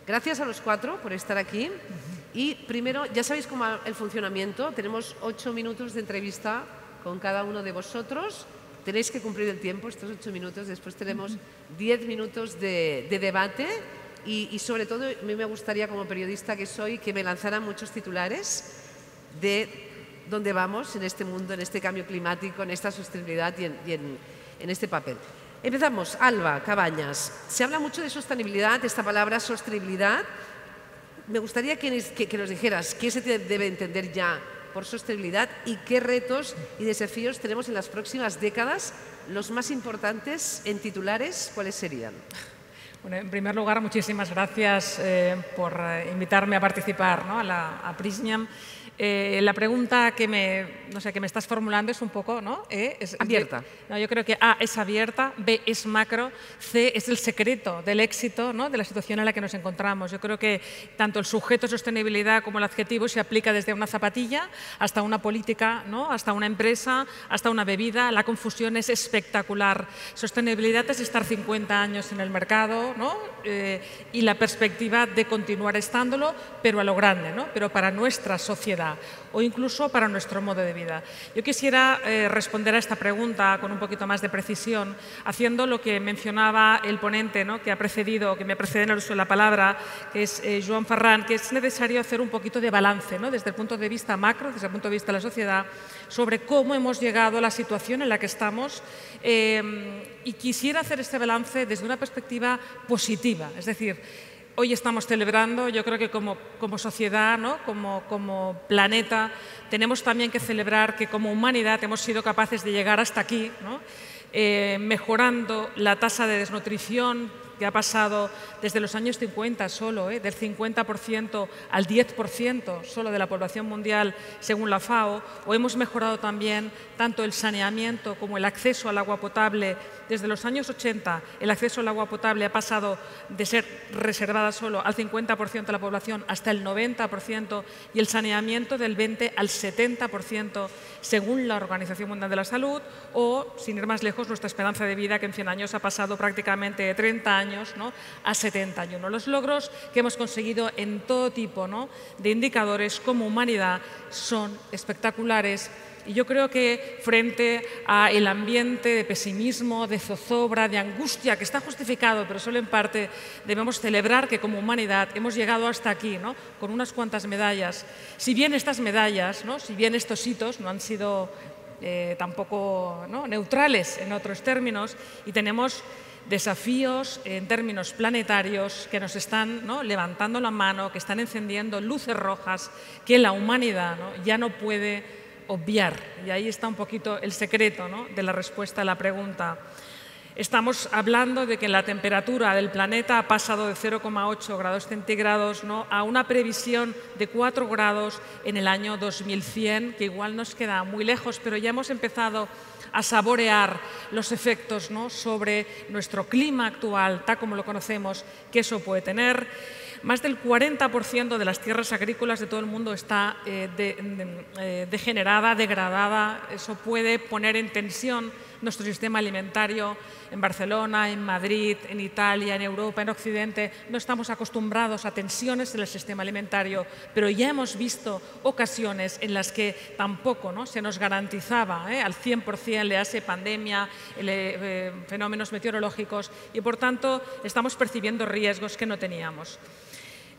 Gracias a los cuatro por estar aquí. Y primero, ya sabéis cómo el funcionamiento. Tenemos 8 minutos de entrevista con cada uno de vosotros. Tenéis que cumplir el tiempo, estos 8 minutos. Después tenemos 10 minutos de debate. Y sobre todo, a mí me gustaría, como periodista que soy, que me lanzaran muchos titulares de dónde vamos en este mundo, en este cambio climático, en esta sostenibilidad y en este papel. Empezamos. Alba Cabañas. Se habla mucho de sostenibilidad, esta palabra sostenibilidad. Me gustaría que nos dijeras qué se debe entender ya por sostenibilidad y qué retos y desafíos tenemos en las próximas décadas. Los más importantes en titulares, ¿cuáles serían? Bueno, en primer lugar, muchísimas gracias por invitarme a participar, ¿no? a Prysmian. La pregunta que me estás formulando es un poco, ¿no? Abierta. Yo creo que A es abierta, B es macro, C es el secreto del éxito, ¿no? de la situación en la que nos encontramos. Yo creo que tanto el sujeto sostenibilidad como el adjetivo se aplica desde una zapatilla hasta una política, ¿no? hasta una empresa, hasta una bebida. La confusión es espectacular. Sostenibilidad es estar 50 años en el mercado, ¿no? Y la perspectiva de continuar estándolo, pero a lo grande, ¿no? pero para nuestra sociedad o incluso para nuestro modo de vida. Yo quisiera responder a esta pregunta con un poquito más de precisión, haciendo lo que mencionaba el ponente, ¿no? que me precede en el uso de la palabra, que es Joan Ferran, que es necesario hacer un poquito de balance, ¿no? desde el punto de vista macro, desde el punto de vista de la sociedad, sobre cómo hemos llegado a la situación en la que estamos y quisiera hacer este balance desde una perspectiva positiva, es decir, hoy estamos celebrando, yo creo que como sociedad, ¿no? como planeta, tenemos también que celebrar que como humanidad hemos sido capaces de llegar hasta aquí, ¿no? Mejorando la tasa de desnutrición que ha pasado desde los años 50 solo, del 50% al 10% solo de la población mundial según la FAO, o hemos mejorado también tanto el saneamiento como el acceso al agua potable. Desde los años 80 el acceso al agua potable ha pasado de ser reservada solo al 50% de la población hasta el 90% y el saneamiento del 20 al 70% según la Organización Mundial de la Salud, o, sin ir más lejos, nuestra esperanza de vida que en 100 años ha pasado prácticamente de 30 años, ¿no? a 71. Los logros que hemos conseguido en todo tipo, ¿no? de indicadores como humanidad son espectaculares. Y yo creo que frente al ambiente de pesimismo, de zozobra, de angustia, que está justificado, pero solo en parte, debemos celebrar que como humanidad hemos llegado hasta aquí, ¿no? con unas cuantas medallas. Si bien estas medallas, ¿no? si bien estos hitos no han sido tampoco, ¿no? neutrales en otros términos, y tenemos desafíos en términos planetarios que nos están, ¿no? levantando la mano, que están encendiendo luces rojas que la humanidad, ¿no? ya no puede obviar. Y ahí está un poquito el secreto, ¿no? de la respuesta a la pregunta. Estamos hablando de que la temperatura del planeta ha pasado de 0,8 grados centígrados, ¿no? a una previsión de 4 grados en el año 2100, que igual nos queda muy lejos, pero ya hemos empezado a saborear los efectos, ¿no? sobre nuestro clima actual, tal como lo conocemos, que eso puede tener. Más del 40% de las tierras agrícolas de todo el mundo está degenerada, degradada. Eso puede poner en tensión nuestro sistema alimentario. En Barcelona, en Madrid, en Italia, en Europa, en Occidente, no estamos acostumbrados a tensiones en el sistema alimentario, pero ya hemos visto ocasiones en las que tampoco, ¿no? se nos garantizaba al 100% le hace pandemia, fenómenos meteorológicos, y por tanto estamos percibiendo riesgos que no teníamos.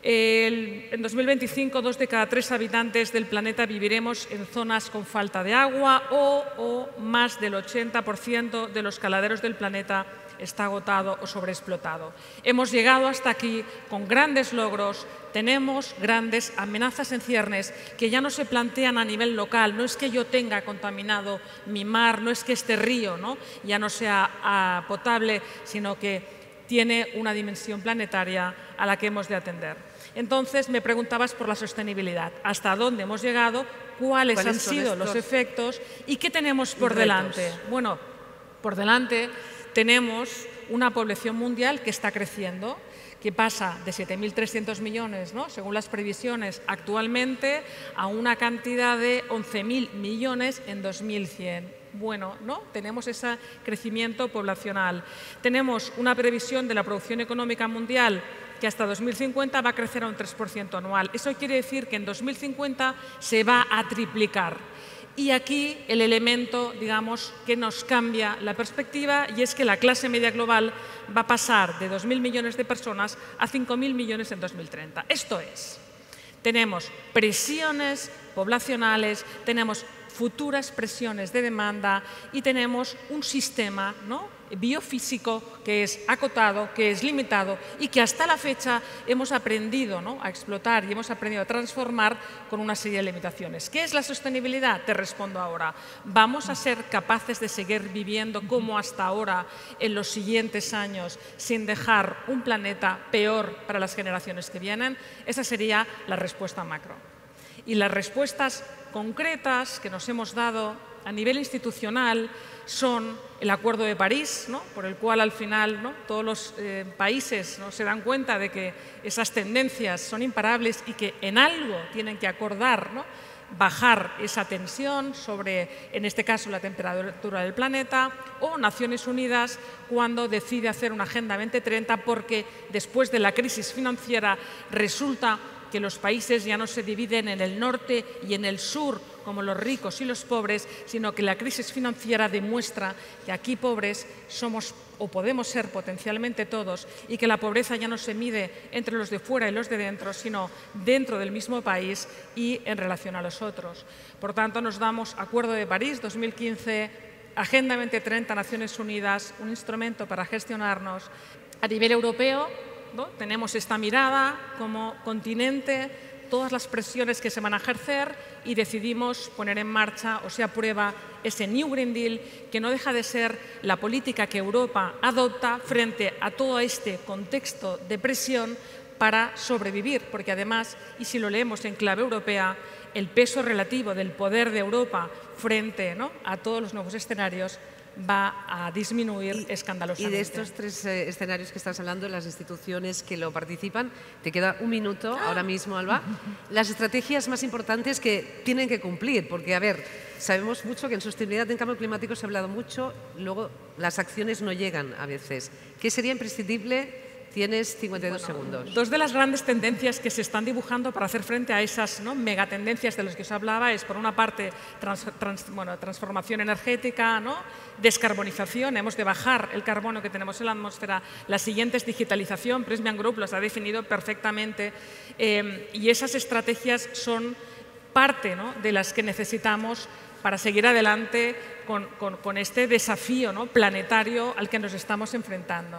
En 2025, 2 de cada 3 habitantes del planeta viviremos en zonas con falta de agua o más del 80% de los caladeros del planeta está agotado o sobreexplotado. Hemos llegado hasta aquí con grandes logros, tenemos grandes amenazas en ciernes que ya no se plantean a nivel local. No es que yo tenga contaminado mi mar, no es que este río, ¿no? ya no sea potable, sino que tiene una dimensión planetaria a la que hemos de atender. Entonces, me preguntabas por la sostenibilidad. ¿Hasta dónde hemos llegado? ¿Cuáles han sido los efectos? ¿Y qué tenemos por delante? Bueno, por delante tenemos una población mundial que está creciendo, que pasa de 7.300 millones, ¿no? según las previsiones actualmente, a una cantidad de 11.000 millones en 2100. Bueno, ¿no? Tenemos ese crecimiento poblacional. Tenemos una previsión de la producción económica mundial que hasta 2050 va a crecer a un 3% anual. Eso quiere decir que en 2050 se va a triplicar. Y aquí el elemento, digamos, que nos cambia la perspectiva, y es que la clase media global va a pasar de 2.000 millones de personas a 5.000 millones en 2030. Esto es, tenemos presiones poblacionales, tenemos futuras presiones de demanda y tenemos un sistema, ¿no?, biofísico que es acotado, que es limitado y que hasta la fecha hemos aprendido, ¿no?, a explotar y hemos aprendido a transformar con una serie de limitaciones. ¿Qué es la sostenibilidad? Te respondo ahora. ¿Vamos a ser capaces de seguir viviendo como hasta ahora en los siguientes años sin dejar un planeta peor para las generaciones que vienen? Esa sería la respuesta macro. Y las respuestas concretas que nos hemos dado a nivel institucional son el Acuerdo de París, ¿no?, por el cual al final, ¿no?, todos los países, ¿no?, se dan cuenta de que esas tendencias son imparables y que en algo tienen que acordar, ¿no?, bajar esa tensión sobre, en este caso, la temperatura del planeta, o Naciones Unidas cuando decide hacer una Agenda 2030 porque después de la crisis financiera resulta que los países ya no se dividen en el norte y en el sur como los ricos y los pobres, sino que la crisis financiera demuestra que aquí pobres somos o podemos ser potencialmente todos y que la pobreza ya no se mide entre los de fuera y los de dentro, sino dentro del mismo país y en relación a los otros. Por tanto, nos damos Acuerdo de París 2015, Agenda 2030, Naciones Unidas, un instrumento para gestionarnos a nivel europeo, ¿no? Tenemos esta mirada como continente, todas las presiones que se van a ejercer y decidimos poner en marcha o se aprueba ese New Green Deal, que no deja de ser la política que Europa adopta frente a todo este contexto de presión para sobrevivir, porque además, y si lo leemos en clave europea, el peso relativo del poder de Europa frente, ¿no?, a todos los nuevos escenarios va a disminuir escandalosamente. Y de estos tres escenarios que estás hablando, las instituciones que lo participan, te queda un minuto ahora mismo, Alba, las estrategias más importantes que tienen que cumplir, porque, a ver, sabemos mucho que en sostenibilidad en cambio climático se ha hablado mucho, luego las acciones no llegan a veces. ¿Qué sería imprescindible? Tienes 52 segundos. Dos de las grandes tendencias que se están dibujando para hacer frente a esas, ¿no?, megatendencias de las que os hablaba es, por una parte, transformación energética, ¿no?, descarbonización, hemos de bajar el carbono que tenemos en la atmósfera. La siguiente es digitalización, Prysmian Group las ha definido perfectamente, y esas estrategias son parte, ¿no?, de las que necesitamos para seguir adelante con este desafío, ¿no?, planetario al que nos estamos enfrentando.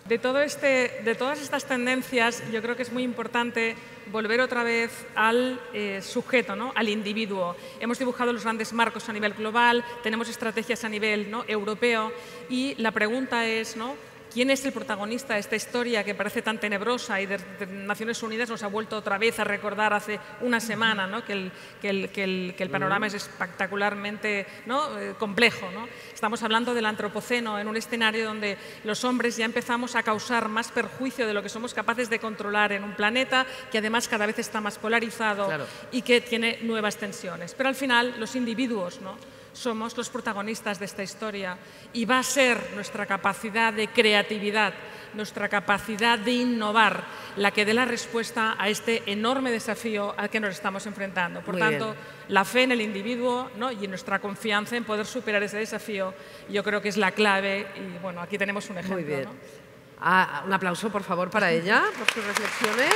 De todas estas tendencias, yo creo que es muy importante volver otra vez al sujeto, ¿no?, al individuo. Hemos dibujado los grandes marcos a nivel global, tenemos estrategias a nivel, ¿no?, europeo, y la pregunta es, ¿no?, ¿quién es el protagonista de esta historia que parece tan tenebrosa y de Naciones Unidas nos ha vuelto otra vez a recordar hace una semana, ¿no?, que el panorama es espectacularmente, ¿no?, complejo, ¿no? Estamos hablando del antropoceno en un escenario donde los hombres ya empezamos a causar más perjuicio de lo que somos capaces de controlar en un planeta que además cada vez está más polarizado, claro, y que tiene nuevas tensiones. Pero al final los individuos, ¿no?, somos los protagonistas de esta historia y va a ser nuestra capacidad de creatividad, nuestra capacidad de innovar la que dé la respuesta a este enorme desafío al que nos estamos enfrentando. Por tanto, la fe en el individuo, ¿no?, y nuestra confianza en poder superar ese desafío, yo creo que es la clave y, bueno, aquí tenemos un ejemplo. Muy bien. ¿No? Un aplauso, por favor, para ella, por sus reflexiones.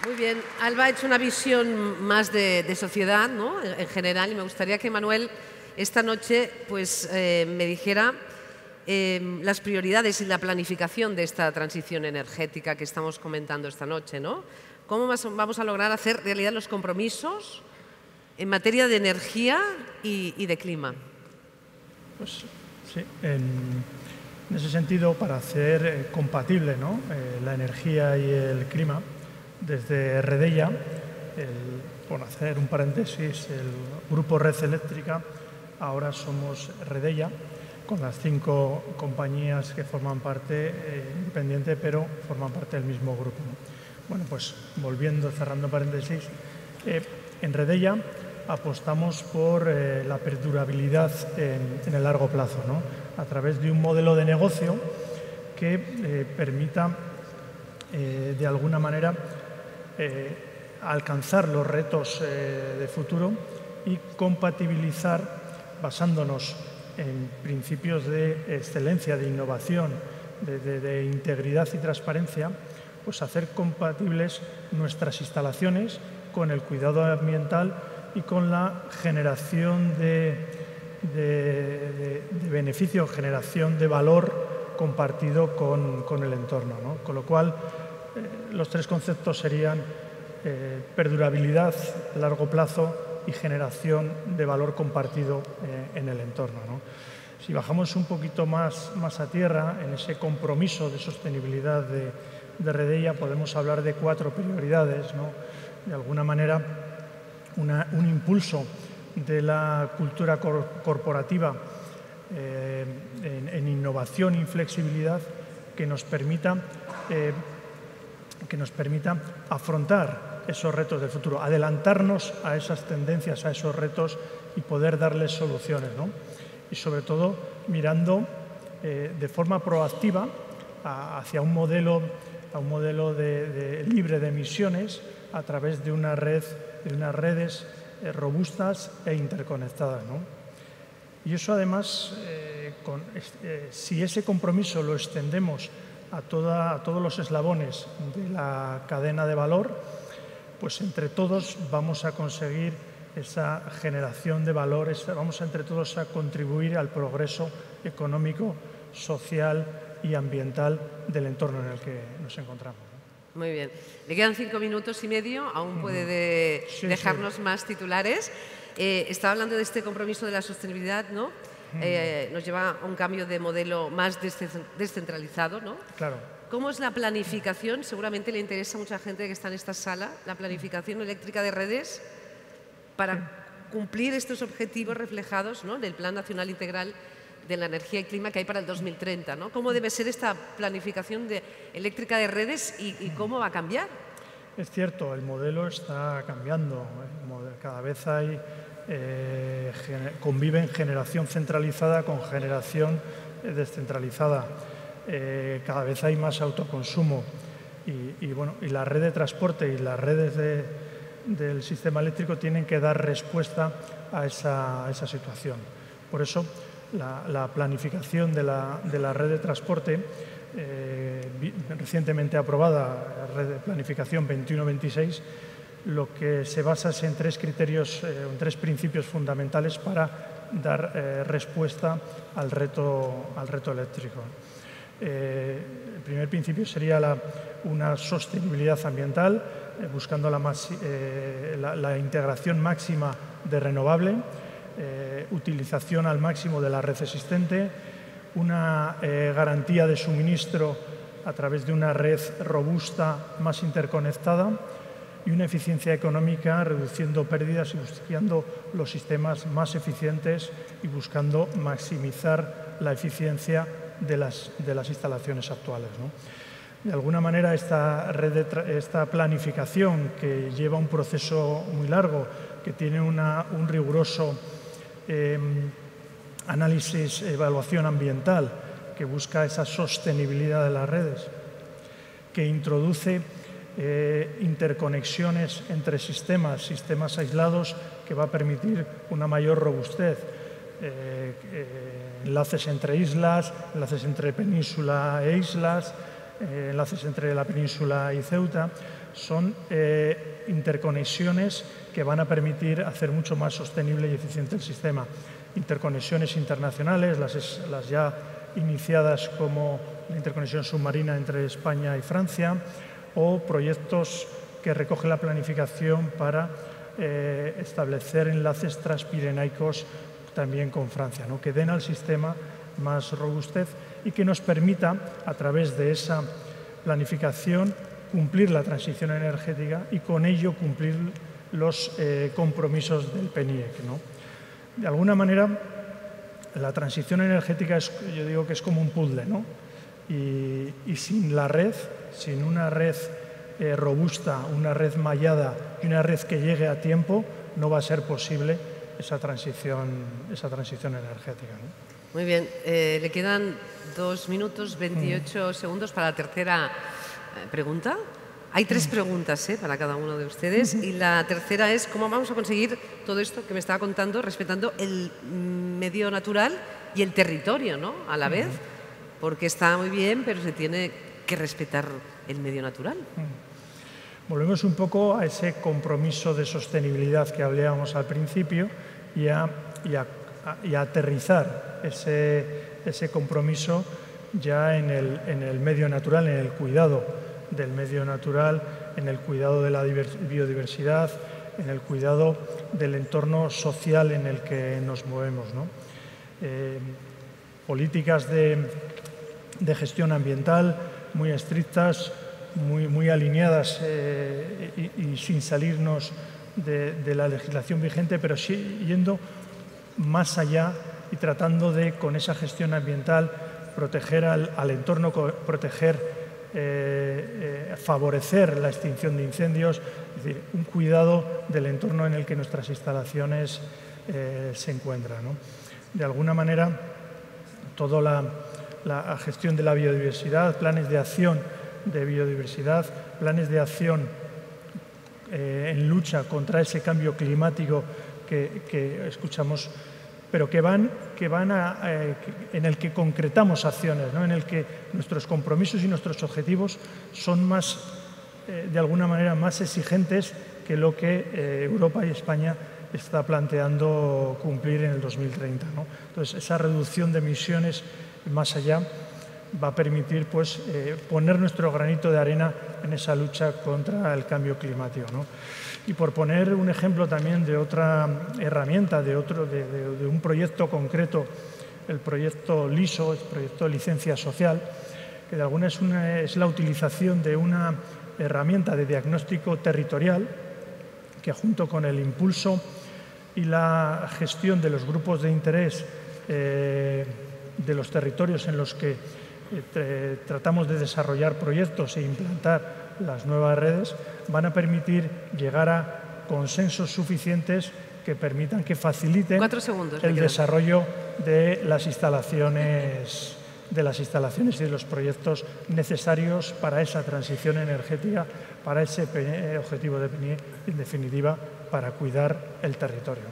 Muy bien, Alba ha hecho una visión más de sociedad, ¿no?, en general, y me gustaría que Manuel esta noche pues, me dijera las prioridades y la planificación de esta transición energética que estamos comentando esta noche, ¿no? ¿Cómo vamos a lograr hacer realidad los compromisos en materia de energía y de clima? Pues sí, en ese sentido, para hacer compatible, ¿no?, la energía y el clima, desde Redella, por hacer un paréntesis, el grupo Red Eléctrica, ahora somos Redella, con las 5 compañías que forman parte, independiente, pero forman parte del mismo grupo, ¿no? Bueno, pues volviendo, cerrando paréntesis, en Redella apostamos por la perdurabilidad en el largo plazo, ¿no? a través de un modelo de negocio que permita, de alguna manera, alcanzar los retos de futuro y compatibilizar, basándonos en principios de excelencia, de innovación, de integridad y transparencia, pues hacer compatibles nuestras instalaciones con el cuidado ambiental y con la generación de beneficio, generación de valor compartido con el entorno, ¿no? Con lo cual, los tres conceptos serían perdurabilidad a largo plazo y generación de valor compartido en el entorno, ¿no? Si bajamos un poquito más a tierra, en ese compromiso de sostenibilidad de Redeia, podemos hablar de 4 prioridades, ¿no? De alguna manera, un impulso de la cultura corporativa en innovación y flexibilidad que nos permita afrontar esos retos del futuro, adelantarnos a esas tendencias, a esos retos y poder darles soluciones, ¿no? Y sobre todo mirando de forma proactiva hacia un modelo libre de emisiones a través de unas redes robustas e interconectadas, ¿no? Y eso además, si ese compromiso lo extendemos a todos los eslabones de la cadena de valor, pues entre todos vamos a conseguir esa generación de valores, vamos entre todos a contribuir al progreso económico, social y ambiental del entorno en el que nos encontramos. Muy bien. Le quedan 5 minutos y medio, aún puede dejarnos más titulares. Estaba hablando de este compromiso de la sostenibilidad, ¿no? Nos lleva a un cambio de modelo más descentralizado, ¿no? Claro. ¿Cómo es la planificación? Seguramente le interesa a mucha gente que está en esta sala, la planificación eléctrica de redes para cumplir estos objetivos reflejados, ¿no?, en el Plan Nacional Integral de la Energía y Clima que hay para el 2030, ¿no? ¿Cómo debe ser esta planificación eléctrica de redes y cómo va a cambiar? Es cierto, el modelo está cambiando. Cada vez conviven generación centralizada con generación descentralizada. Cada vez hay más autoconsumo y la red de transporte y las redes del sistema eléctrico tienen que dar respuesta a esa situación. Por eso, la planificación de la red de transporte, recientemente aprobada, la red de planificación 21-26, lo que se basa es en 3 criterios, en 3 principios fundamentales para dar respuesta al reto eléctrico. El primer principio sería una sostenibilidad ambiental, buscando la integración máxima de renovable, utilización al máximo de la red existente, una garantía de suministro a través de una red robusta más interconectada y una eficiencia económica reduciendo pérdidas y buscando los sistemas más eficientes y buscando maximizar la eficiencia de las instalaciones actuales, ¿no? De alguna manera, esta planificación, que lleva un proceso muy largo, que tiene un riguroso análisis, evaluación ambiental, que busca esa sostenibilidad de las redes, que introduce interconexiones entre sistemas aislados, que va a permitir una mayor robustez, enlaces entre islas, enlaces entre península e islas, enlaces entre la península y Ceuta. Son interconexiones que van a permitir hacer mucho más sostenible y eficiente el sistema. Interconexiones internacionales, las ya iniciadas como la interconexión submarina entre España y Francia, o proyectos que recoge la planificación para establecer enlaces transpirenaicos también con Francia, ¿no?, que den al sistema más robustez y que nos permita, a través de esa planificación, cumplir la transición energética y con ello cumplir los compromisos del PNIEC, ¿no? De alguna manera, la transición energética yo digo que es como un puzzle, ¿no? Y sin la red, sin una red robusta, una red mallada y una red que llegue a tiempo, no va a ser posible esa transición energética, ¿no? Muy bien, le quedan 2 minutos 28 segundos para la tercera pregunta. Hay 3 preguntas para cada uno de ustedes y la tercera es cómo vamos a conseguir todo esto que me estaba contando respetando el medio natural y el territorio, ¿no? A la vez, porque está muy bien, pero se tiene que respetar el medio natural. Volvemos un poco a ese compromiso de sostenibilidad que hablábamos al principio y a aterrizar ese compromiso ya en el medio natural, en el cuidado del medio natural, en el cuidado de la biodiversidad, en el cuidado del entorno social en el que nos movemos, ¿no? Políticas de gestión ambiental muy estrictas, muy alineadas y sin salirnos de la legislación vigente, pero sí yendo más allá y tratando de, con esa gestión ambiental, proteger al entorno, favorecer la extinción de incendios, es decir, un cuidado del entorno en el que nuestras instalaciones se encuentran, ¿no? De alguna manera, toda la gestión de la biodiversidad, planes de acción de biodiversidad, planes de acción en lucha contra ese cambio climático que escuchamos, pero en el que concretamos acciones, ¿no? En el que nuestros compromisos y nuestros objetivos son de alguna manera más exigentes que lo que Europa y España está planteando cumplir en el 2030, ¿no? Entonces, esa reducción de emisiones más allá va a permitir poner nuestro granito de arena en esa lucha contra el cambio climático, ¿no? Y por poner un ejemplo también de otra herramienta, de un proyecto concreto, el proyecto LISO, el proyecto de licencia social, que de alguna es la utilización de una herramienta de diagnóstico territorial que, junto con el impulso y la gestión de los grupos de interés de los territorios en los que tratamos de desarrollar proyectos e implantar las nuevas redes, van a permitir llegar a consensos suficientes que permitan, que faciliten el desarrollo de las instalaciones y de los proyectos necesarios para esa transición energética, para ese objetivo de PNIE, en definitiva, para cuidar el territorio.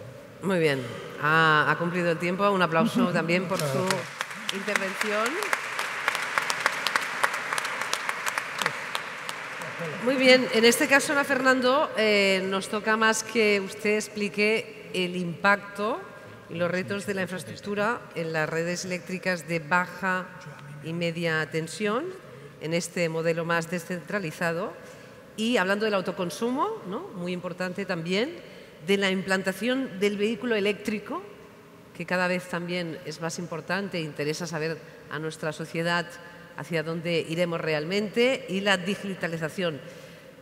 Muy bien, ha cumplido el tiempo. Un aplauso también por su intervención. Muy bien, en este caso, Ana Fernando, nos toca más que usted explique el impacto y los retos de la infraestructura en las redes eléctricas de baja y media tensión, en este modelo más descentralizado, y hablando del autoconsumo, ¿no? Muy importante también, de la implantación del vehículo eléctrico, que cada vez también es más importante e interesa saber a nuestra sociedad hacia dónde iremos realmente, y la digitalización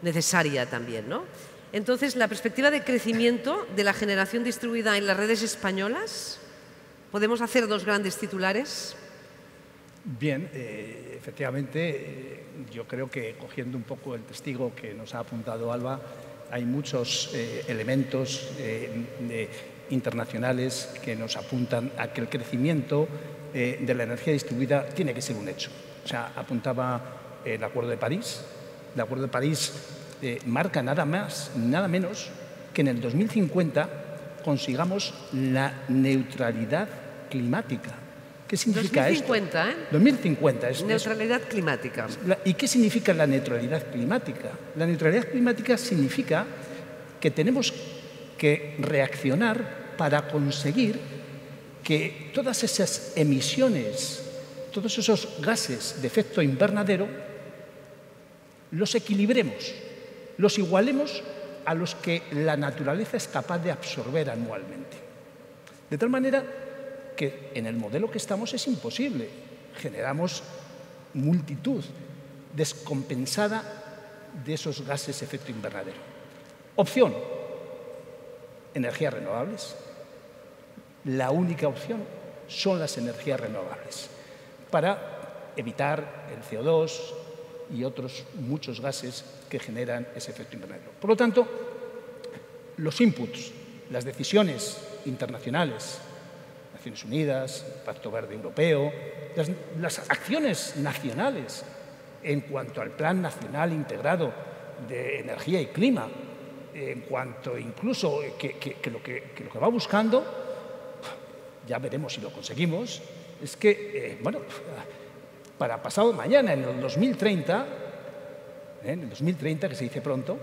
necesaria también, ¿no? Entonces, la perspectiva de crecimiento de la generación distribuida en las redes españolas, ¿podemos hacer 2 grandes titulares? Bien, efectivamente, yo creo que, cogiendo un poco el testigo que nos ha apuntado Alba, hay muchos elementos internacionales que nos apuntan a que el crecimiento de la energía distribuida tiene que ser un hecho. O sea, apuntaba el Acuerdo de París. El Acuerdo de París marca nada más, nada menos que en el 2050 consigamos la neutralidad climática. ¿Qué significa 2050, esto? 2050. Neutralidad climática. ¿Y qué significa la neutralidad climática? La neutralidad climática significa que tenemos que reaccionar para conseguir que todas esas emisiones, todos esos gases de efecto invernadero, los equilibremos, los igualemos a los que la naturaleza es capaz de absorber anualmente. De tal manera que en el modelo que estamos es imposible. Generamos multitud descompensada de esos gases de efecto invernadero. Opción: energías renovables. La única opción son las energías renovables para evitar el CO2 y otros muchos gases que generan ese efecto invernadero. Por lo tanto, los inputs, las decisiones internacionales, Naciones Unidas, el Pacto Verde Europeo, las acciones nacionales en cuanto al Plan Nacional Integrado de Energía y Clima, en cuanto incluso que lo que va buscando, ya veremos si lo conseguimos, es que, bueno, para pasado mañana, en el 2030, que se dice pronto,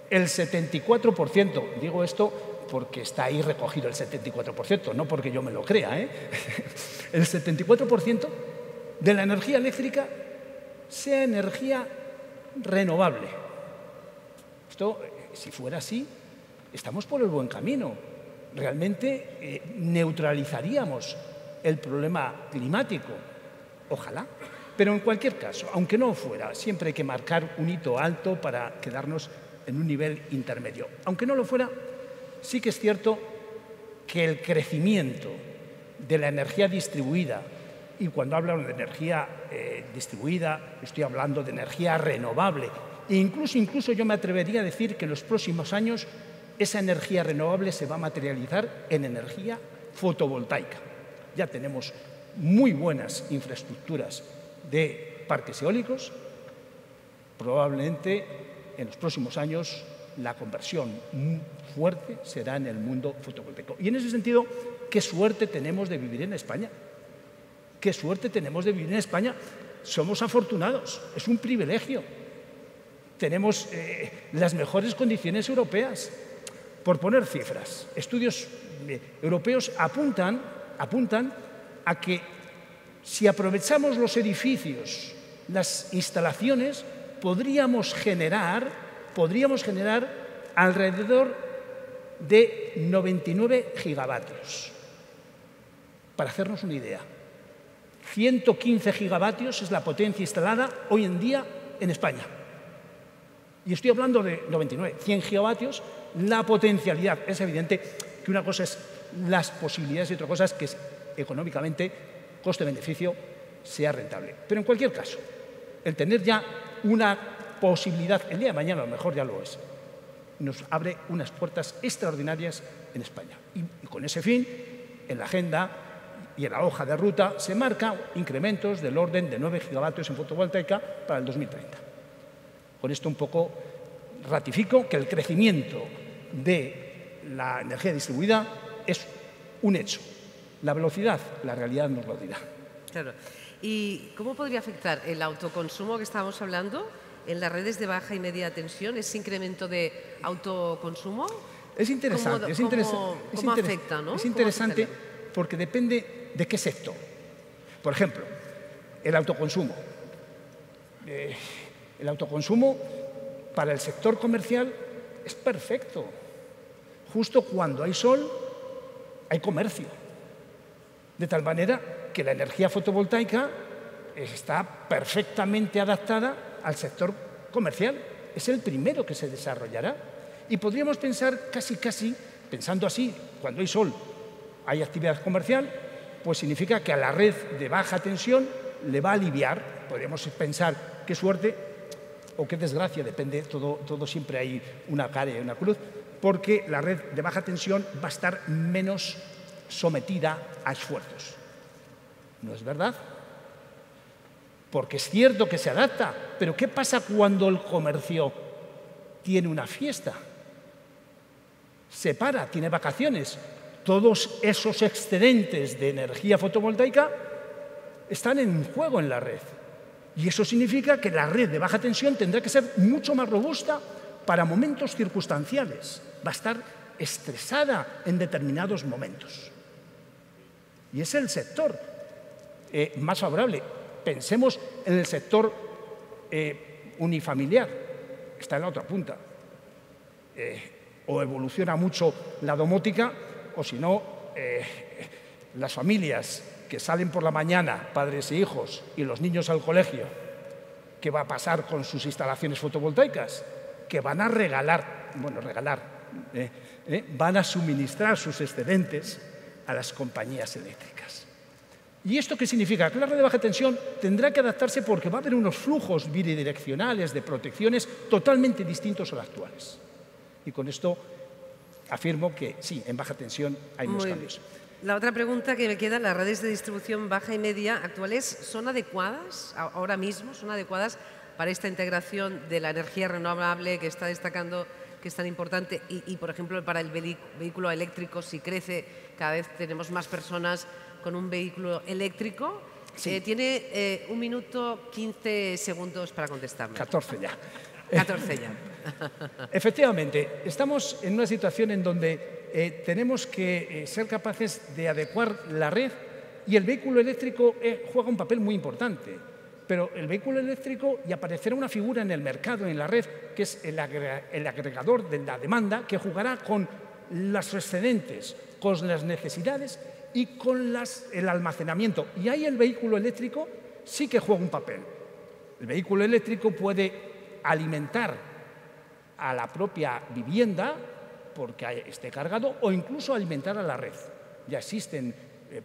el 74%, digo esto porque está ahí recogido el 74%, no porque yo me lo crea, el 74% de la energía eléctrica sea energía renovable. Esto, si fuera así, estamos por el buen camino. Realmente neutralizaríamos el problema climático. Ojalá. Pero en cualquier caso, aunque no fuera, siempre hay que marcar un hito alto para quedarnos en un nivel intermedio. Aunque no lo fuera, sí que es cierto que el crecimiento de la energía distribuida, y cuando hablo de energía distribuida, estoy hablando de energía renovable, e incluso yo me atrevería a decir que en los próximos años esa energía renovable se va a materializar en energía fotovoltaica. Ya tenemos muy buenas infraestructuras de parques eólicos, probablemente en los próximos años la conversión fuerte será en el mundo fotovoltaico. Y en ese sentido, qué suerte tenemos de vivir en España. Qué suerte tenemos de vivir en España. Somos afortunados, es un privilegio. Tenemos las mejores condiciones europeas. Por poner cifras, estudios europeos apuntan a que si aprovechamos los edificios, las instalaciones, podríamos generar alrededor de 99 gigavatios. Para hacernos una idea, 115 gigavatios es la potencia instalada hoy en día en España. Y estoy hablando de 99, 100 gigavatios, la potencialidad. Es evidente que una cosa es las posibilidades y otra cosa es que económicamente, coste-beneficio, sea rentable. Pero en cualquier caso, el tener ya una posibilidad, el día de mañana a lo mejor ya lo es, nos abre unas puertas extraordinarias en España. Y con ese fin, en la agenda y en la hoja de ruta se marcan incrementos del orden de 9 gigavatios en fotovoltaica para el 2030. Con esto un poco ratifico que el crecimiento de la energía distribuida es un hecho. La velocidad, la realidad nos lo dirá. Claro. ¿Y cómo podría afectar el autoconsumo que estábamos hablando en las redes de baja y media tensión, ese incremento de autoconsumo? Es interesante. ¿Cómo afecta, no? Es interesante porque depende de qué sector. Por ejemplo, el autoconsumo. El autoconsumo para el sector comercial es perfecto. Justo cuando hay sol, hay comercio. De tal manera que la energía fotovoltaica está perfectamente adaptada al sector comercial. Es el primero que se desarrollará. Y podríamos pensar casi, pensando así, cuando hay sol, hay actividad comercial, pues significa que a la red de baja tensión le va a aliviar. Podríamos pensar qué suerte o qué desgracia, depende, todo siempre hay una cara y una cruz, porque la red de baja tensión va a estar menos sometida a esfuerzos. ¿No es verdad? Porque es cierto que se adapta, pero ¿qué pasa cuando el comercio tiene una fiesta? Se para, tiene vacaciones. Todos esos excedentes de energía fotovoltaica están en juego en la red. Y eso significa que la red de baja tensión tendrá que ser mucho más robusta para momentos circunstanciales. Va a estar estresada en determinados momentos. Y es el sector más favorable. Pensemos en el sector unifamiliar, está en la otra punta. O evoluciona mucho la domótica, o si no, las familias que salen por la mañana, padres e hijos, y los niños al colegio, ¿qué va a pasar con sus instalaciones fotovoltaicas? Que van a van a suministrar sus excedentes a las compañías eléctricas. ¿Y esto qué significa? Que la red de baja tensión tendrá que adaptarse porque va a haber unos flujos bidireccionales de protecciones totalmente distintos a los actuales. Y con esto afirmo que sí, en baja tensión hay unos cambios. La otra pregunta que me queda, ¿las redes de distribución baja y media actuales son adecuadas ahora mismo? ¿Son adecuadas para esta integración de la energía renovable que está destacando, que es tan importante? Y por ejemplo, para el vehículo eléctrico, si crece, cada vez tenemos más personas con un vehículo eléctrico. Sí. Tiene 1 minuto 15 segundos para contestarme. 14 ya. 14 ya. Efectivamente, estamos en una situación en donde tenemos que ser capaces de adecuar la red, y el vehículo eléctrico juega un papel muy importante. Pero el vehículo eléctrico, y aparecerá una figura en el mercado, en la red, que es el agregador de la demanda, que jugará con los excedentes, con las necesidades y con el almacenamiento. Y ahí el vehículo eléctrico sí que juega un papel. El vehículo eléctrico puede alimentar a la propia vivienda porque esté cargado, o incluso alimentar a la red. Ya existen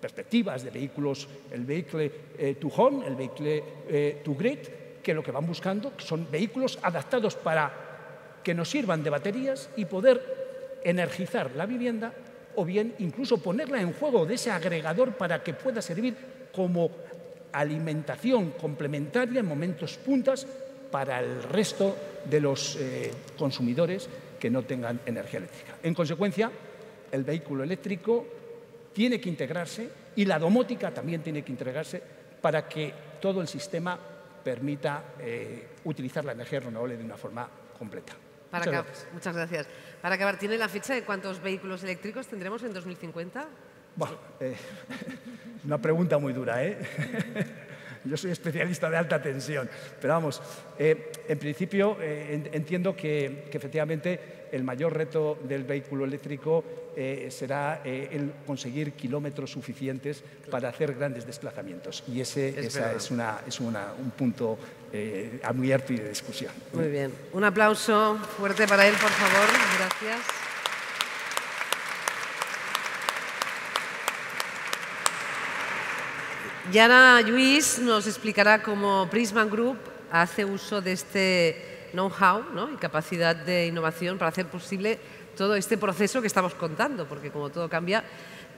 perspectivas de vehículos, el vehicle to home, el vehicle to grid, que lo que van buscando son vehículos adaptados para que nos sirvan de baterías y poder energizar la vivienda, o bien incluso ponerla en juego de ese agregador para que pueda servir como alimentación complementaria en momentos puntas para el resto de los consumidores que no tengan energía eléctrica. En consecuencia, el vehículo eléctrico tiene que integrarse, y la domótica también tiene que integrarse, para que todo el sistema permita utilizar la energía renovable de una forma completa. Muchas gracias. Para acabar, ¿tiene la fecha de cuántos vehículos eléctricos tendremos en 2050? Bueno, una pregunta muy dura, ¿eh? Yo soy especialista de alta tensión, pero vamos, en principio entiendo que efectivamente el mayor reto del vehículo eléctrico será el conseguir kilómetros suficientes para hacer grandes desplazamientos, y ese es un punto abierto y de discusión. Muy bien. Un aplauso fuerte para él, por favor. Gracias. Y ahora Lluís nos explicará cómo Prysmian Group hace uso de este know-how, ¿no?, y capacidad de innovación para hacer posible todo este proceso que estamos contando, porque como todo cambia,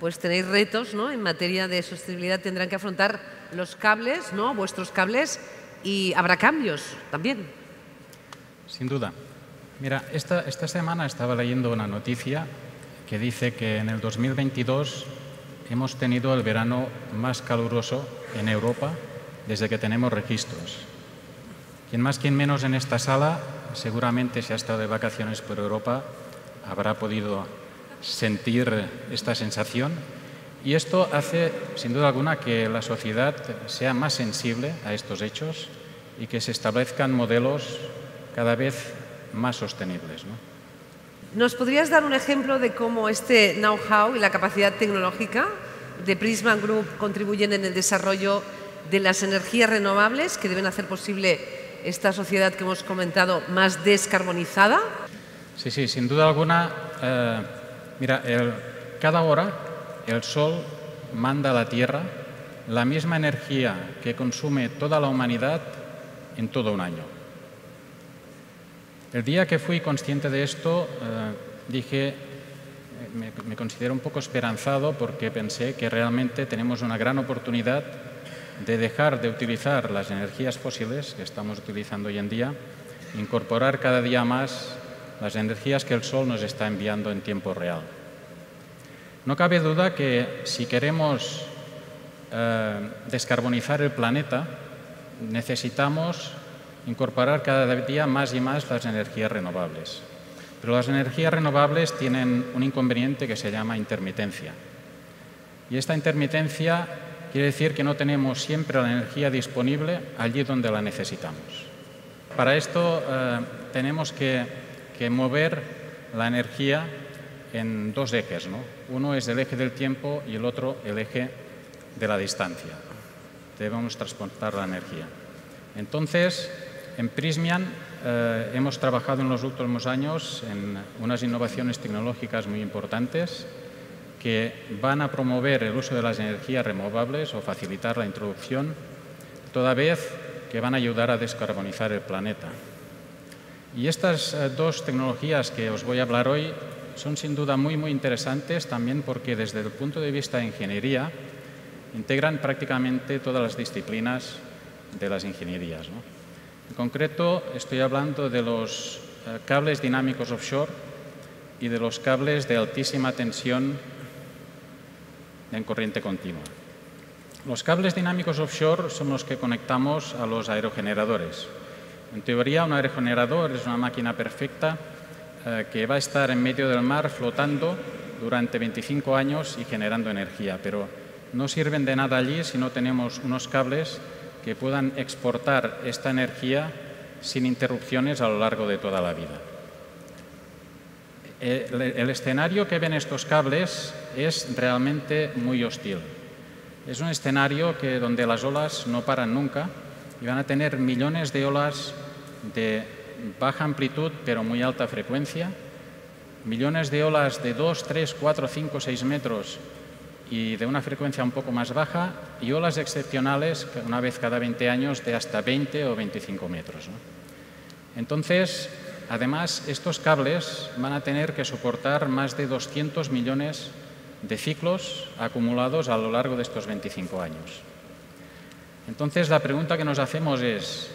pues tenéis retos, ¿no?, en materia de sostenibilidad. Tendrán que afrontar los cables, ¿no?, vuestros cables, y habrá cambios también. Sin duda. Mira, esta semana estaba leyendo una noticia que dice que en el 2022 hemos tenido el verano más caluroso en Europa desde que tenemos registros. Quien más, quien menos en esta sala, seguramente si ha estado de vacaciones por Europa, habrá podido sentir esta sensación. Y esto hace, sin duda alguna, que la sociedad sea más sensible a estos hechos y que se establezcan modelos cada vez más sostenibles, ¿no? ¿Nos podrías dar un ejemplo de cómo este know-how y la capacidad tecnológica de Prysmian Group contribuyen en el desarrollo de las energías renovables que deben hacer posible esta sociedad que hemos comentado más descarbonizada? Sí, sin duda alguna. Mira, cada hora el Sol manda a la Tierra la misma energía que consume toda la humanidad en todo un año. El día que fui consciente de esto, me considero un poco esperanzado, porque pensé que realmente tenemos una gran oportunidad de dejar de utilizar las energías fósiles que estamos utilizando hoy en día, incorporar cada día más las energías que el Sol nos está enviando en tiempo real. No cabe duda que si queremos descarbonizar el planeta, necesitamos incorporar cada día más y más las energías renovables. Pero las energías renovables tienen un inconveniente que se llama intermitencia. Y esta intermitencia quiere decir que no tenemos siempre la energía disponible allí donde la necesitamos. Para esto tenemos que mover la energía en dos ejes, ¿no? Uno es el eje del tiempo y el otro el eje de la distancia. Debemos transportar la energía. Entonces, en Prysmian hemos trabajado en los últimos años en unas innovaciones tecnológicas muy importantes que van a promover el uso de las energías renovables o facilitar la introducción, toda vez que van a ayudar a descarbonizar el planeta. Y estas dos tecnologías que os voy a hablar hoy son sin duda muy interesantes también porque desde el punto de vista de ingeniería integran prácticamente todas las disciplinas de las ingenierías, ¿no? En concreto, estoy hablando de los cables dinámicos offshore y de los cables de altísima tensión en corriente continua. Los cables dinámicos offshore son los que conectamos a los aerogeneradores. En teoría, un aerogenerador es una máquina perfecta que va a estar en medio del mar flotando durante 25 años y generando energía, pero no sirven de nada allí si no tenemos unos cables que puedan exportar esta energía sin interrupciones a lo largo de toda la vida. El escenario que ven estos cables es realmente muy hostil. Es un escenario donde las olas no paran nunca y van a tener millones de olas de baja amplitud pero muy alta frecuencia, millones de olas de 2, 3, 4, 5, 6 metros y de una frecuencia un poco más baja, y olas excepcionales una vez cada 20 años de hasta 20 o 25 metros, ¿no? Entonces, además, estos cables van a tener que soportar más de 200 millones de ciclos acumulados a lo largo de estos 25 años. Entonces, la pregunta que nos hacemos es,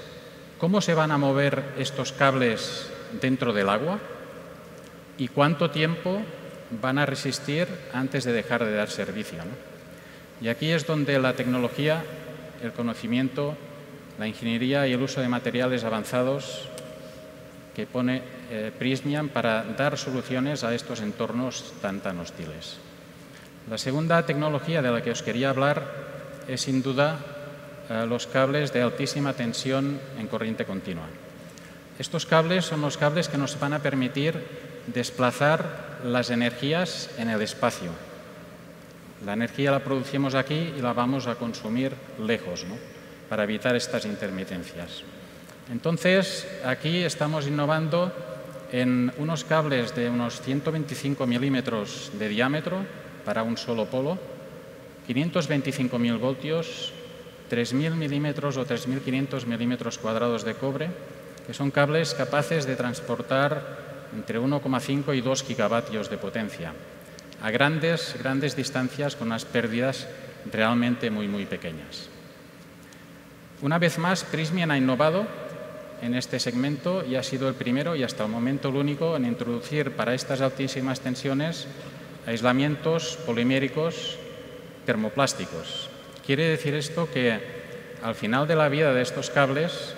¿cómo se van a mover estos cables dentro del agua? ¿Y cuánto tiempo van a resistir antes de dejar de dar servicio, ¿no? Y aquí es donde la tecnología, el conocimiento, la ingeniería y el uso de materiales avanzados que pone Prysmian para dar soluciones a estos entornos tan hostiles. La segunda tecnología de la que os quería hablar es sin duda los cables de altísima tensión en corriente continua. Estos cables son los cables que nos van a permitir desplazar las energías en el espacio. La energía la producimos aquí y la vamos a consumir lejos, ¿no?, para evitar estas intermitencias. Entonces, aquí estamos innovando en unos cables de unos 125 milímetros de diámetro para un solo polo, 525.000 voltios, 3.000 milímetros o 3.500 milímetros cuadrados de cobre, que son cables capaces de transportar entre 1,5 y 2 gigavatios de potencia, a grandes distancias con unas pérdidas realmente muy pequeñas. Una vez más, Prysmian ha innovado en este segmento y ha sido el primero y hasta el momento el único en introducir para estas altísimas tensiones aislamientos poliméricos termoplásticos. Quiere decir esto que al final de la vida de estos cables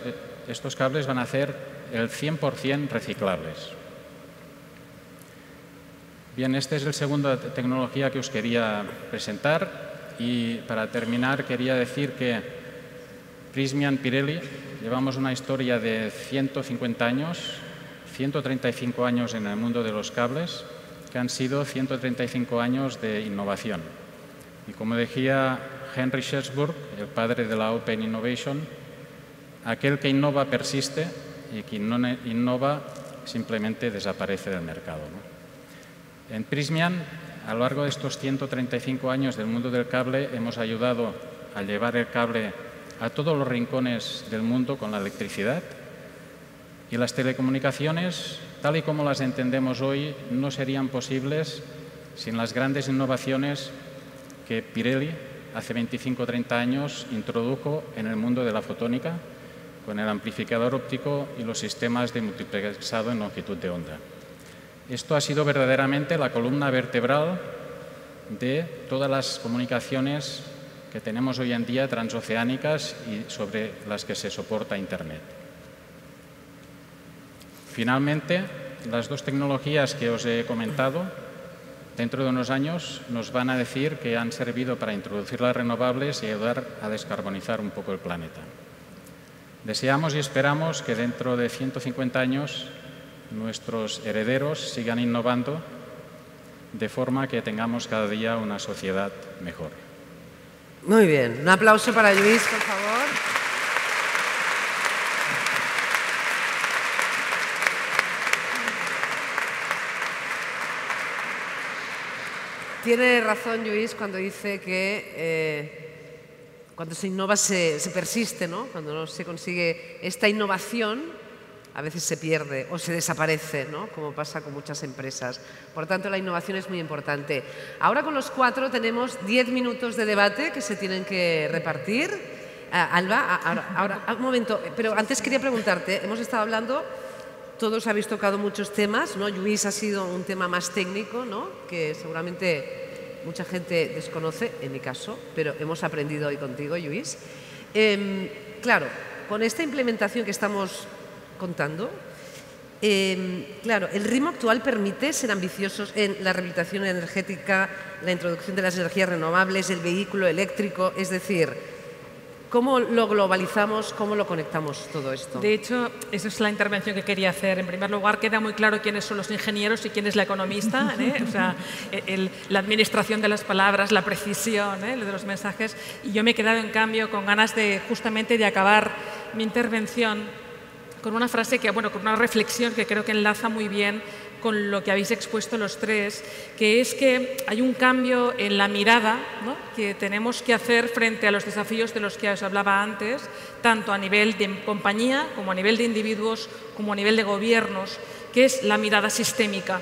van a ser el 100% reciclables. Bien, esta es la segunda tecnología que os quería presentar y para terminar quería decir que Prysmian Pirelli llevamos una historia de 150 años, 135 años en el mundo de los cables, que han sido 135 años de innovación. Y como decía Henry Schätzburg, el padre de la Open Innovation, aquel que innova persiste y quien no innova simplemente desaparece del mercado, ¿no? En Prysmian, a lo largo de estos 135 años del mundo del cable, hemos ayudado a llevar el cable a todos los rincones del mundo con la electricidad, y las telecomunicaciones, tal y como las entendemos hoy, no serían posibles sin las grandes innovaciones que Pirelli hace 25 o 30 años introdujo en el mundo de la fotónica con el amplificador óptico y los sistemas de multiplexado en longitud de onda. Esto ha sido verdaderamente la columna vertebral de todas las comunicaciones que tenemos hoy en día transoceánicas y sobre las que se soporta Internet. Finalmente, las dos tecnologías que os he comentado, dentro de unos años nos van a decir que han servido para introducir las renovables y ayudar a descarbonizar un poco el planeta. Deseamos y esperamos que dentro de 150 años nuestros herederos sigan innovando de forma que tengamos cada día una sociedad mejor. Muy bien, un aplauso para Lluís, por favor. Tiene razón Lluís cuando dice que cuando se innova se persiste, ¿no? Cuando no se consigue esta innovación, a veces se pierde o se desaparece, ¿no? Como pasa con muchas empresas. Por tanto, la innovación es muy importante. Ahora con los 4 tenemos 10 minutos de debate que se tienen que repartir. Alba, ahora, un momento, pero antes quería preguntarte, hemos estado hablando, todos habéis tocado muchos temas, ¿no? Lluís ha sido un tema más técnico, ¿no? Que seguramente mucha gente desconoce, en mi caso, pero hemos aprendido hoy contigo, Lluís. Claro, con esta implementación que estamos contando, claro, el ritmo actual permite ser ambiciosos en la rehabilitación energética, la introducción de las energías renovables, el vehículo eléctrico, es decir, ¿cómo lo globalizamos, cómo lo conectamos todo esto? De hecho, esa es la intervención que quería hacer. En primer lugar, queda muy claro quiénes son los ingenieros y quién es la economista, ¿eh? O sea, la administración de las palabras, la precisión, ¿eh? De los mensajes. Y yo me he quedado, en cambio, con ganas de justamente de acabar mi intervención con una frase que, bueno, con una reflexión que creo que enlaza muy bien con lo que habéis expuesto los tres, que es que hay un cambio en la mirada, ¿no?, que tenemos que hacer frente a los desafíos de los que os hablaba antes, tanto a nivel de compañía, como a nivel de individuos, como a nivel de gobiernos, que es la mirada sistémica.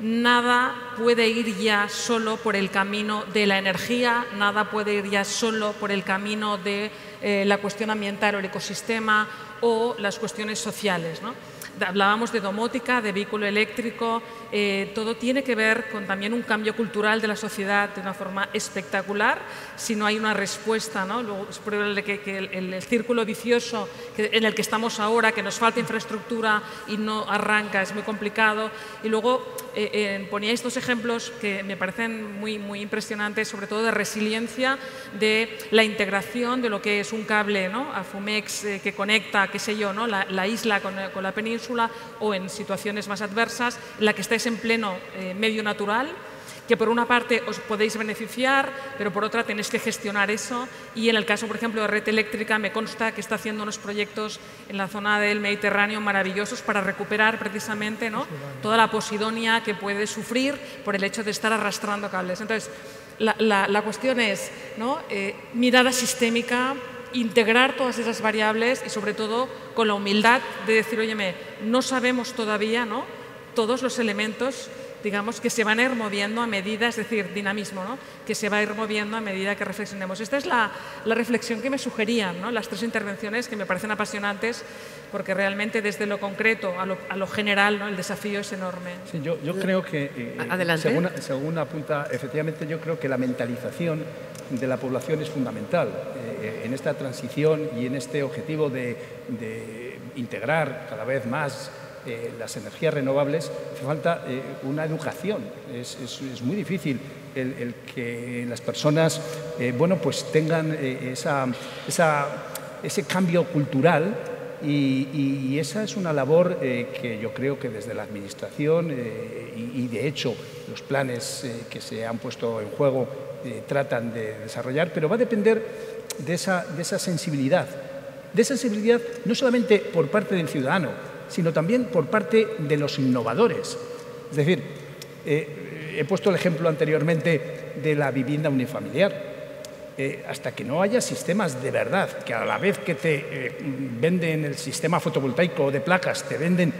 Nada puede ir ya solo por el camino de la energía, nada puede ir ya solo por el camino de la cuestión ambiental o el ecosistema o las cuestiones sociales, ¿no? Hablábamos de domótica, de vehículo eléctrico, todo tiene que ver con también un cambio cultural de la sociedad de una forma espectacular. Si no hay una respuesta, ¿no? Luego es probable que el círculo vicioso en el que estamos ahora, que nos falta infraestructura y no arranca, es muy complicado. Y luego poníais dos ejemplos que me parecen muy, muy impresionantes, sobre todo de resiliencia, de la integración de lo que es un cable, ¿no?, a Fumex que conecta, qué sé yo, ¿no?, la isla con la península, o en situaciones más adversas, en la que estáis en pleno medio natural, que por una parte os podéis beneficiar, pero por otra tenéis que gestionar eso. Y en el caso, por ejemplo, de Red Eléctrica, me consta que está haciendo unos proyectos en la zona del Mediterráneo maravillosos para recuperar precisamente, ¿no?, toda la posidonia que puede sufrir por el hecho de estar arrastrando cables. Entonces, la cuestión es, ¿no?, mirada sistémica, integrar todas esas variables y, sobre todo, con la humildad de decir, óyeme, no sabemos todavía, ¿no?, todos los elementos, digamos, que se van a ir moviendo a medida, es decir, dinamismo, ¿no?, que se va a ir moviendo a medida que reflexionemos. Esta es la reflexión que me sugerían, ¿no?, las tres intervenciones, que me parecen apasionantes, porque realmente desde lo concreto a lo general, ¿no?, el desafío es enorme. Sí, yo creo que, según apunta, efectivamente, yo creo que la mentalización de la población es fundamental en esta transición y en este objetivo de integrar cada vez más las energías renovables. Hace falta una educación. Es muy difícil el que las personas bueno, pues tengan ese cambio cultural, y esa es una labor que yo creo que desde la Administración y de hecho los planes que se han puesto en juego tratan de desarrollar, pero va a depender de esa sensibilidad. De esa sensibilidad no solamente por parte del ciudadano, sino también por parte de los innovadores. Es decir, he puesto el ejemplo anteriormente de la vivienda unifamiliar. Hasta que no haya sistemas de verdad, que a la vez que te venden el sistema fotovoltaico de placas, te venden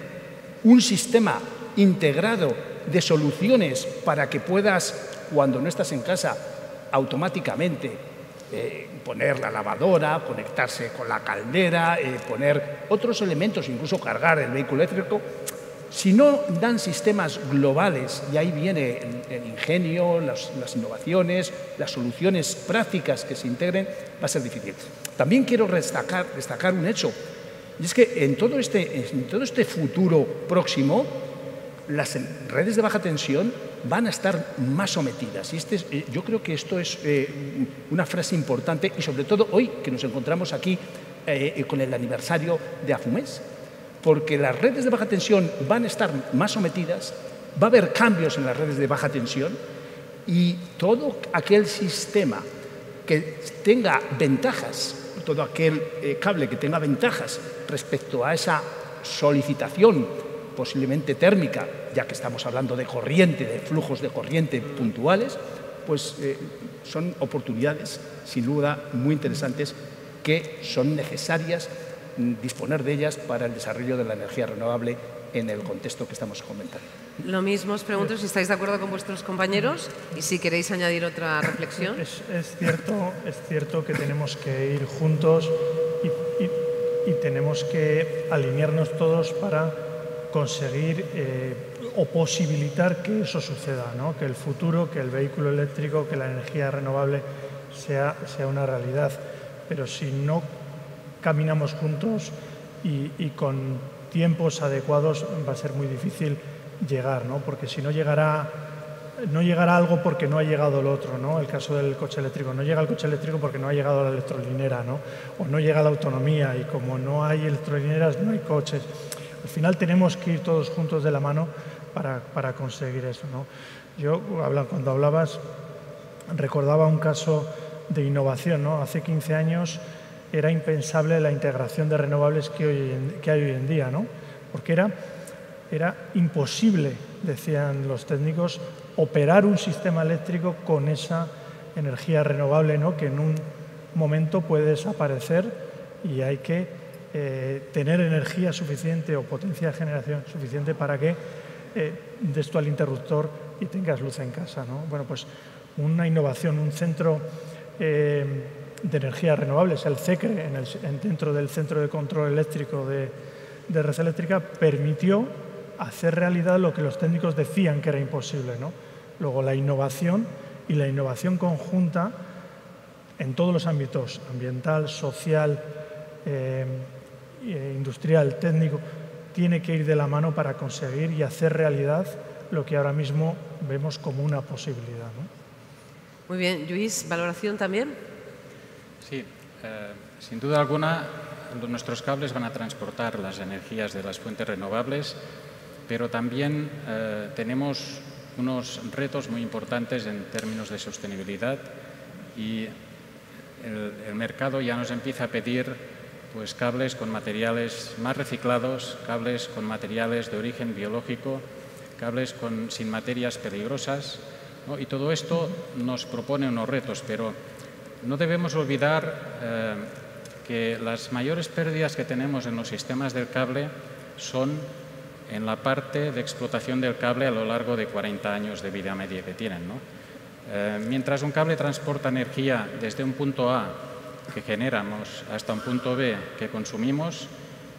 un sistema integrado de soluciones para que puedas, cuando no estás en casa, automáticamente poner la lavadora, conectarse con la caldera, poner otros elementos, incluso cargar el vehículo eléctrico. Si no dan sistemas globales, y ahí viene el ingenio, las innovaciones, las soluciones prácticas que se integren, va a ser difícil. También quiero destacar un hecho, y es que en todo este futuro próximo, las redes de baja tensión van a estar más sometidas. Y yo creo que esto es una frase importante, y sobre todo hoy que nos encontramos aquí con el aniversario de AFUMES, porque las redes de baja tensión van a estar más sometidas, va a haber cambios en las redes de baja tensión, y todo aquel sistema que tenga ventajas, todo aquel cable que tenga ventajas respecto a esa solicitación posiblemente térmica, ya que estamos hablando de corriente, de flujos de corriente puntuales, pues son oportunidades sin duda muy interesantes que son necesarias disponer de ellas para el desarrollo de la energía renovable en el contexto que estamos comentando. Lo mismo os pregunto si estáis de acuerdo con vuestros compañeros y si queréis añadir otra reflexión. Es cierto que tenemos que ir juntos y tenemos que alinearnos todos para conseguir o posibilitar que eso suceda, ¿no? Que el futuro, que el vehículo eléctrico, que la energía renovable sea una realidad. Pero si no caminamos juntos y con tiempos adecuados va a ser muy difícil llegar, ¿no? Porque si no llegará algo porque no ha llegado el otro, ¿no? El caso del coche eléctrico, no llega el coche eléctrico porque no ha llegado la electrolinera, ¿no? O no llega la autonomía y como no hay electrolineras no hay coches. Al final tenemos que ir todos juntos de la mano para conseguir eso, ¿no? Yo, cuando hablabas, recordaba un caso de innovación, ¿no? Hace 15 años era impensable la integración de renovables que hay hoy en día, ¿no? Porque era imposible, decían los técnicos, operar un sistema eléctrico con esa energía renovable, ¿no? Que en un momento puede desaparecer y hay que tener energía suficiente o potencia de generación suficiente para que des tú al interruptor y tengas luz en casa, ¿no? Bueno, pues una innovación, un centro de energías renovables, el CECRE, dentro del Centro de Control Eléctrico de Red Eléctrica, permitió hacer realidad lo que los técnicos decían que era imposible, ¿no? Luego la innovación y la innovación conjunta en todos los ámbitos, ambiental, social, industrial, técnico, tiene que ir de la mano para conseguir y hacer realidad lo que ahora mismo vemos como una posibilidad, ¿no? Muy bien. Lluís, ¿valoración también? Sí, sin duda alguna nuestros cables van a transportar las energías de las fuentes renovables, pero también tenemos unos retos muy importantes en términos de sostenibilidad y el mercado ya nos empieza a pedir pues, cables con materiales más reciclados, cables con materiales de origen biológico, cables sin materias peligrosas, ¿no? Y todo esto nos propone unos retos, pero no debemos olvidar que las mayores pérdidas que tenemos en los sistemas del cable son en la parte de explotación del cable a lo largo de 40 años de vida media que tienen, ¿no? Mientras un cable transporta energía desde un punto A que generamos hasta un punto B que consumimos,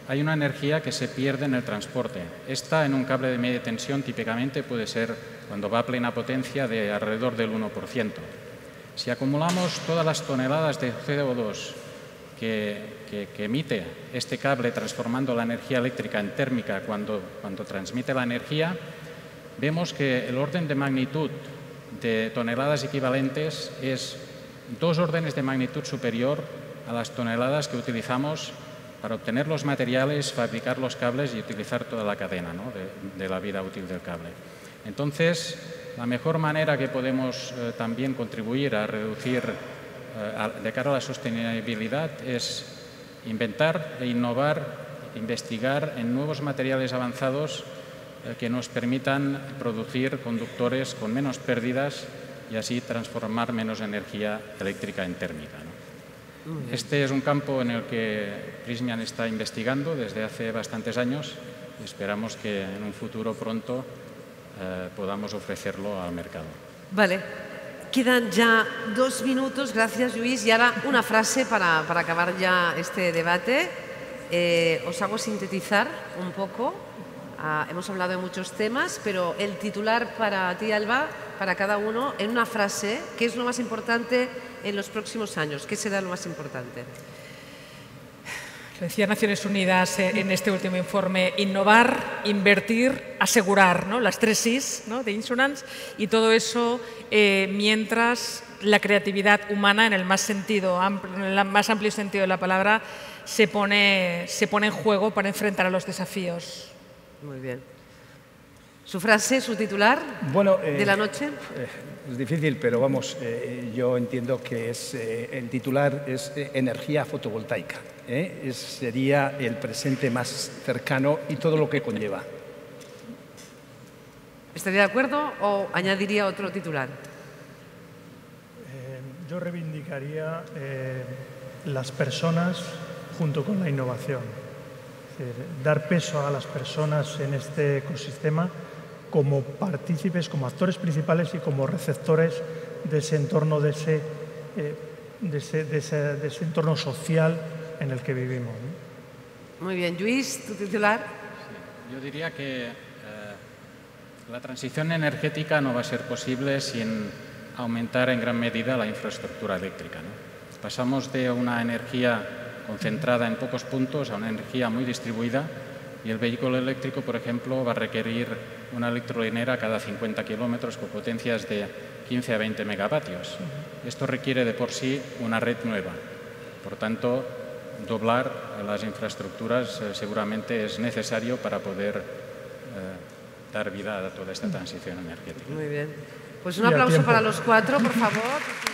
hay una energía que se pierde en el transporte. Esta en un cable de media tensión típicamente puede ser, cuando va a plena potencia, de alrededor del 1%. Si acumulamos todas las toneladas de CO2 que emite este cable transformando la energía eléctrica en térmica cuando transmite la energía, vemos que el orden de magnitud de toneladas equivalentes es 2 órdenes de magnitud superior a las toneladas que utilizamos para obtener los materiales, fabricar los cables y utilizar toda la cadena, ¿no? de la vida útil del cable. Entonces, la mejor manera que podemos también contribuir a reducir de cara a la sostenibilidad es inventar e innovar, investigar en nuevos materiales avanzados que nos permitan producir conductores con menos pérdidas y así transformar menos energía eléctrica en térmica, ¿no? Este es un campo en el que Prysmian está investigando desde hace bastantes años y esperamos que en un futuro pronto podamos ofrecerlo al mercado. Vale. Quedan ya 2 minutos, gracias Lluís, y ahora una frase para acabar ya este debate. Os hago sintetizar un poco. Hemos hablado de muchos temas, pero el titular para ti, Alba, para cada uno, en una frase, ¿qué es lo más importante en los próximos años? ¿Qué será lo más importante? Lo decía Naciones Unidas en este último informe: innovar, invertir, asegurar, ¿no? Las 3 Is, ¿no? de Insurance, y todo eso mientras la creatividad humana, en el más amplio sentido de la palabra, se pone en juego para enfrentar a los desafíos. Muy bien. ¿Su frase, su titular de la noche? Es difícil, pero vamos, yo entiendo que el titular es energía fotovoltaica. Sería el presente más cercano y todo lo que conlleva. ¿Estaría de acuerdo o añadiría otro titular? Yo reivindicaría las personas junto con la innovación. Es decir, dar peso a las personas en este ecosistema como partícipes, como actores principales y como receptores de ese entorno, de ese entorno social en el que vivimos, ¿no? Muy bien. Lluís, tu titular. Sí, yo diría que la transición energética no va a ser posible sin aumentar en gran medida la infraestructura eléctrica, ¿no? Pasamos de una energía concentrada en pocos puntos a una energía muy distribuida, y el vehículo eléctrico, por ejemplo, va a requerir una electrolinera cada 50 kilómetros con potencias de 15 a 20 megavatios. Esto requiere de por sí una red nueva. Por tanto, doblar las infraestructuras seguramente es necesario para poder dar vida a toda esta transición energética. Muy bien. Pues un aplauso para los cuatro, por favor.